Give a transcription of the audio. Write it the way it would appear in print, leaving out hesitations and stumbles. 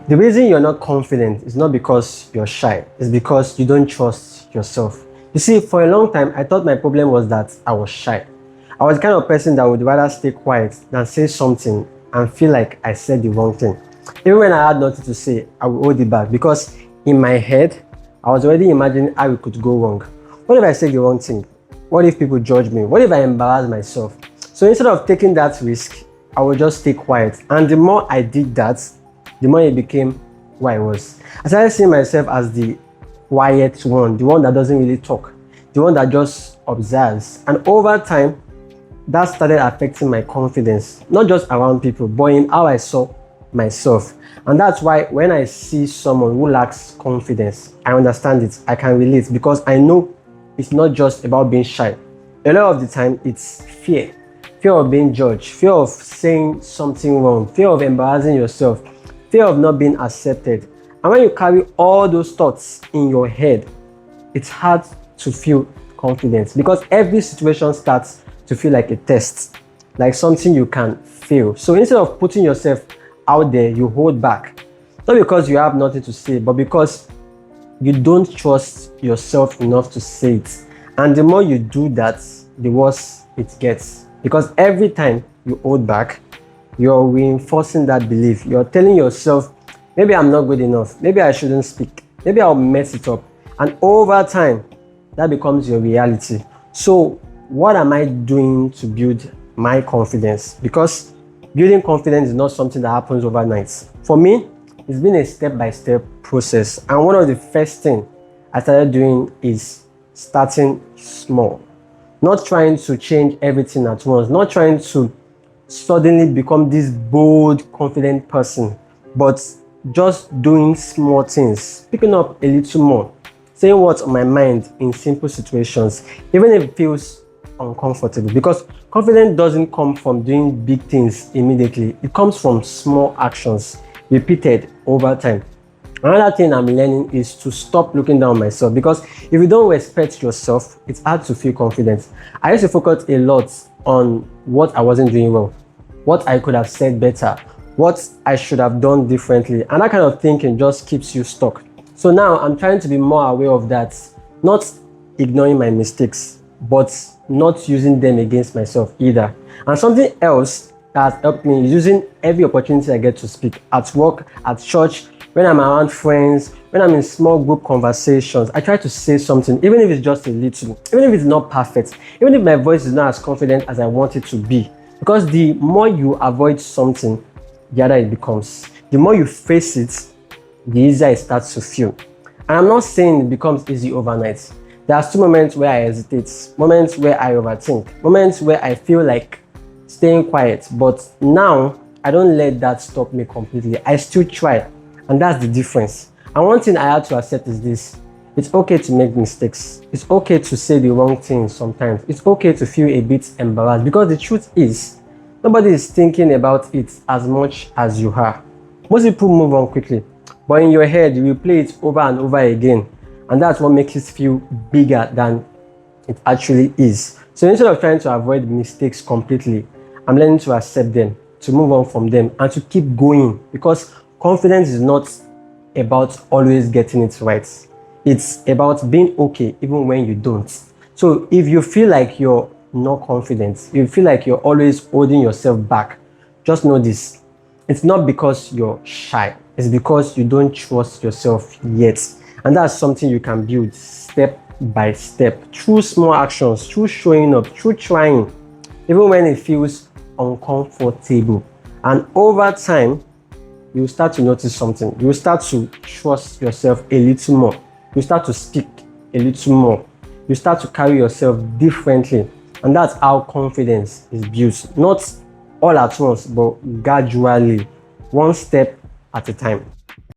The reason you're not confident is not because you're shy, it's because you don't trust yourself. You see, for a long time, I thought my problem was that I was shy. I was the kind of person that would rather stay quiet than say something and feel like I said the wrong thing. Even when I had nothing to say, I would hold it back because in my head, I was already imagining how it could go wrong. What if I say the wrong thing? What if people judge me? What if I embarrass myself? So instead of taking that risk, I would just stay quiet. And the more I did that, the more it became who I was. I started seeing myself as the quiet one, the one that doesn't really talk, the one that just observes. And over time, that started affecting my confidence, not just around people, but in how I saw myself. And that's why when I see someone who lacks confidence, I understand it, I can relate, because I know it's not just about being shy. A lot of the time, it's fear. Fear of being judged, fear of saying something wrong, fear of embarrassing yourself, fear of not being accepted. And when you carry all those thoughts in your head, it's hard to feel confident because every situation starts to feel like a test, like something you can fail. So instead of putting yourself out there, you hold back. Not because you have nothing to say, but because you don't trust yourself enough to say it. And the more you do that, the worse it gets. Because every time you hold back, you're reinforcing that belief. You're telling yourself, maybe I'm not good enough. Maybe I shouldn't speak. Maybe I'll mess it up. And over time, that becomes your reality. So what am I doing to build my confidence? Because building confidence is not something that happens overnight. For me, it's been a step-by-step process. And one of the first things I started doing is starting small. Not trying to change everything at once. Not trying to suddenly become this bold, confident person. But just doing small things. Picking up a little more. Saying what's on my mind in simple situations. Even if it feels uncomfortable. Because confidence doesn't come from doing big things immediately. It comes from small actions repeated over time. Another thing I'm learning is to stop looking down on myself, because if you don't respect yourself, it's hard to feel confident. I used to focus a lot on what I wasn't doing well, what I could have said better, what I should have done differently, and that kind of thinking just keeps you stuck. So now I'm trying to be more aware of that, not ignoring my mistakes, but not using them against myself either. And something else that has helped me is using every opportunity I get to speak, at work, at church, when I'm around friends, when I'm in small group conversations. I try to say something, even if it's just a little, even if it's not perfect, even if my voice is not as confident as I want it to be. Because the more you avoid something, the harder it becomes. The more you face it, the easier it starts to feel. And I'm not saying it becomes easy overnight. There are still moments where I hesitate, moments where I overthink, moments where I feel like staying quiet. But now, I don't let that stop me completely. I still try. And that's the difference. And one thing I had to accept is this. It's okay to make mistakes. It's okay to say the wrong thing sometimes. It's okay to feel a bit embarrassed, because the truth is, nobody is thinking about it as much as you are. Most people move on quickly, but in your head, you replay it over and over again. And that's what makes it feel bigger than it actually is. So instead of trying to avoid mistakes completely, I'm learning to accept them, to move on from them, and to keep going. Because confidence is not about always getting it right. It's about being okay even when you don't. So if you feel like you're not confident, if you feel like you're always holding yourself back, just know this. It's not because you're shy. It's because you don't trust yourself yet. And that's something you can build step by step, through small actions, through showing up, through trying, even when it feels uncomfortable. And over time, you start to notice something. You start to trust yourself a little more. You start to speak a little more. You start to carry yourself differently. And that's how confidence is built. Not all at once, but gradually, one step at a time.